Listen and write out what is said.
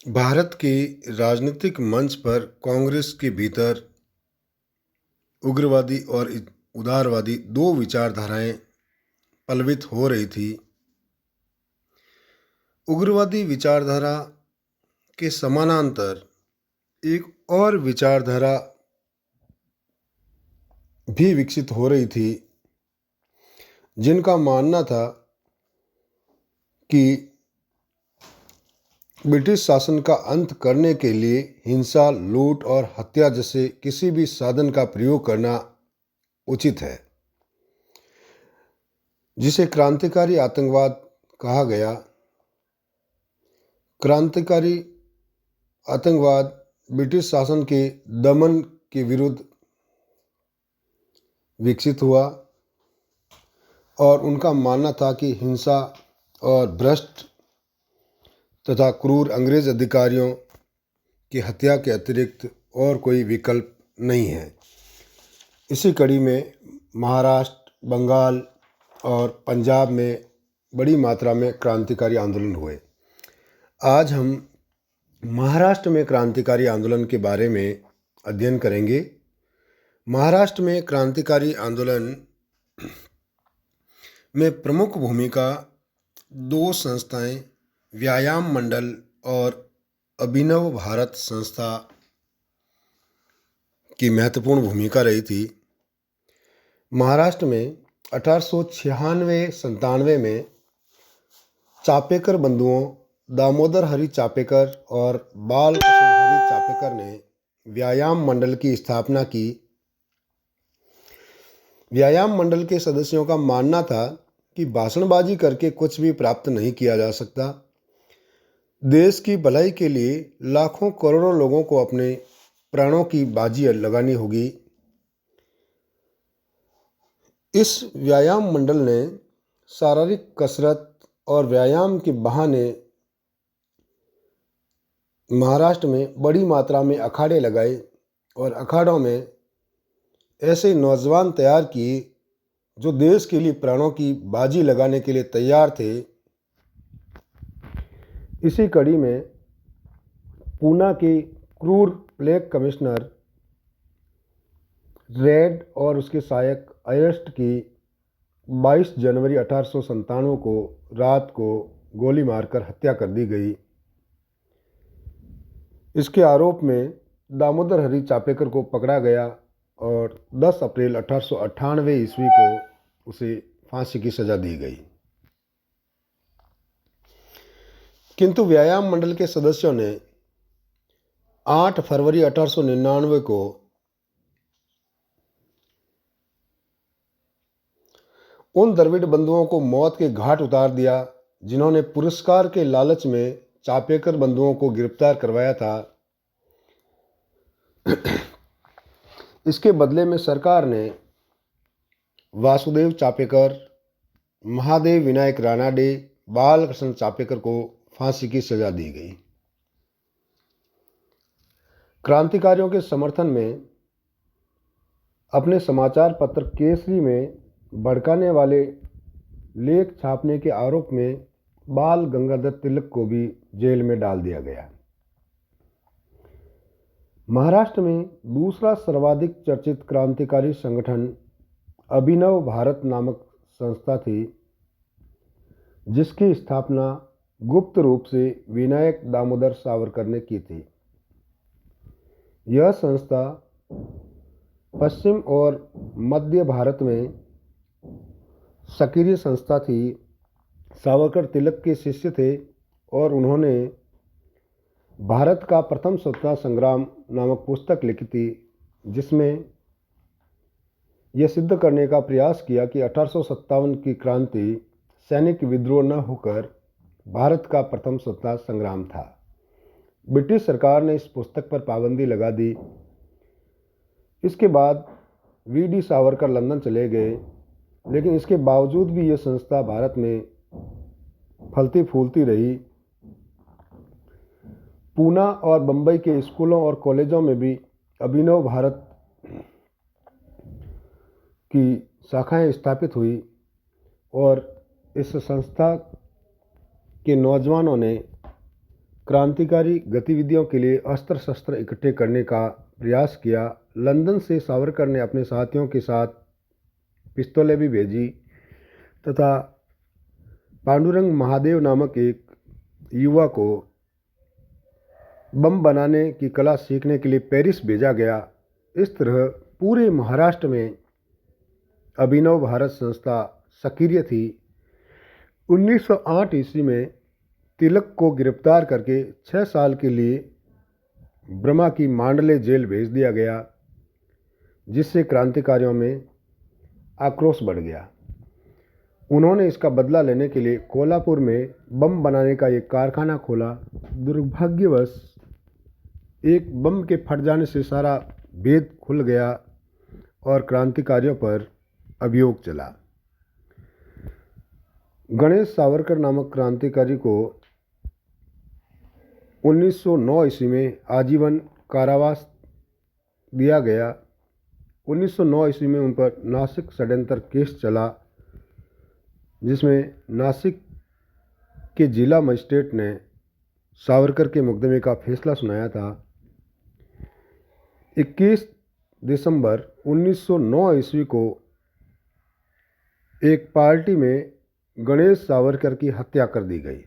भारत के राजनीतिक मंच पर कांग्रेस के भीतर उग्रवादी और उदारवादी दो विचारधाराएं पलवित हो रही थी। उग्रवादी विचारधारा के समानांतर एक और विचारधारा भी विकसित हो रही थी, जिनका मानना था कि ब्रिटिश शासन का अंत करने के लिए हिंसा, लूट और हत्या जैसे किसी भी साधन का प्रयोग करना उचित है, जिसे क्रांतिकारी आतंकवाद कहा गया। क्रांतिकारी आतंकवाद ब्रिटिश शासन के दमन के विरुद्ध विकसित हुआ और उनका मानना था कि हिंसा और भ्रष्ट तथा क्रूर अंग्रेज अधिकारियों की हत्या के अतिरिक्त और कोई विकल्प नहीं है। इसी कड़ी में महाराष्ट्र, बंगाल और पंजाब में बड़ी मात्रा में क्रांतिकारी आंदोलन हुए। आज हम महाराष्ट्र में क्रांतिकारी आंदोलन के बारे में अध्ययन करेंगे। महाराष्ट्र में क्रांतिकारी आंदोलन में प्रमुख भूमिका दो संस्थाएं, व्यायाम मंडल और अभिनव भारत संस्था की महत्वपूर्ण भूमिका रही थी। महाराष्ट्र में 1896-97 में चापेकर बंधुओं दामोदर हरि चापेकर और बालकृष्ण हरि चापेकर ने व्यायाम मंडल की स्थापना की। व्यायाम मंडल के सदस्यों का मानना था कि भाषणबाजी करके कुछ भी प्राप्त नहीं किया जा सकता। देश की भलाई के लिए लाखों करोड़ों लोगों को अपने प्राणों की बाजी लगानी होगी। इस व्यायाम मंडल ने शारीरिक कसरत और व्यायाम के बहाने महाराष्ट्र में बड़ी मात्रा में अखाड़े लगाए और अखाड़ों में ऐसे नौजवान तैयार किए जो देश के लिए प्राणों की बाजी लगाने के लिए तैयार थे। इसी कड़ी में पूना के क्रूर प्लेग कमिश्नर रेड और उसके सहायक अयस्ट की 22 जनवरी 1897 को रात को गोली मारकर हत्या कर दी गई। इसके आरोप में दामोदर हरि चापेकर को पकड़ा गया और 10 अप्रैल 1898 ईस्वी को उसे फांसी की सजा दी गई। किंतु व्यायाम मंडल के सदस्यों ने 8 फरवरी 1899 को उन द्रविड़ बंधुओं को मौत के घाट उतार दिया जिन्होंने पुरस्कार के लालच में चापेकर बंधुओं को गिरफ्तार करवाया था। इसके बदले में सरकार ने वासुदेव चापेकर, महादेव विनायक रानाडे, बालकृष्ण चापेकर को फांसी की सजा दी गई। क्रांतिकारियों के समर्थन में अपने समाचार पत्र केसरी में भड़काने वाले लेख छापने के आरोप में बाल गंगाधर तिलक को भी जेल में डाल दिया गया। महाराष्ट्र में दूसरा सर्वाधिक चर्चित क्रांतिकारी संगठन अभिनव भारत नामक संस्था थी, जिसकी स्थापना गुप्त रूप से विनायक दामोदर सावरकर ने की थी। यह संस्था पश्चिम और मध्य भारत में सक्रिय संस्था थी। सावरकर तिलक के शिष्य थे और उन्होंने भारत का प्रथम स्वतंत्रता संग्राम नामक पुस्तक लिखी थी, जिसमें यह सिद्ध करने का प्रयास किया कि 1857 की क्रांति सैनिक विद्रोह न होकर भारत का प्रथम स्वतंत्रता संग्राम था। ब्रिटिश सरकार ने इस पुस्तक पर पाबंदी लगा दी। इसके बाद वी.डी. सावरकर लंदन चले गए, लेकिन इसके बावजूद भी यह संस्था भारत में फलती फूलती रही। पूना और बम्बई के स्कूलों और कॉलेजों में भी अभिनव भारत की शाखाएं स्थापित हुई और इस संस्था के नौजवानों ने क्रांतिकारी गतिविधियों के लिए अस्त्र शस्त्र इकट्ठे करने का प्रयास किया। लंदन से सावरकर ने अपने साथियों के साथ पिस्तौलें भी भेजी तथा पांडुरंग महादेव नामक एक युवा को बम बनाने की कला सीखने के लिए पेरिस भेजा गया। इस तरह पूरे महाराष्ट्र में अभिनव भारत संस्था सक्रिय थी। 1908 ईस्वी में तिलक को गिरफ्तार करके 6 साल के लिए ब्रह्मा की मांडले जेल भेज दिया गया, जिससे क्रांतिकारियों में आक्रोश बढ़ गया। उन्होंने इसका बदला लेने के लिए कोल्हापुर में बम बनाने का एक कारखाना खोला। दुर्भाग्यवश एक बम के फट जाने से सारा भेद खुल गया और क्रांतिकारियों पर अभियोग चला। गणेश सावरकर नामक क्रांतिकारी को 1909 ईस्वी में आजीवन कारावास दिया गया। 1909 ईस्वी में उन पर नासिक षड्यंत्र केस चला, जिसमें नासिक के जिला मजिस्ट्रेट ने सावरकर के मुकदमे का फैसला सुनाया था। 21 दिसंबर 1909 ईस्वी को एक पार्टी में गणेश सावरकर की हत्या कर दी गई।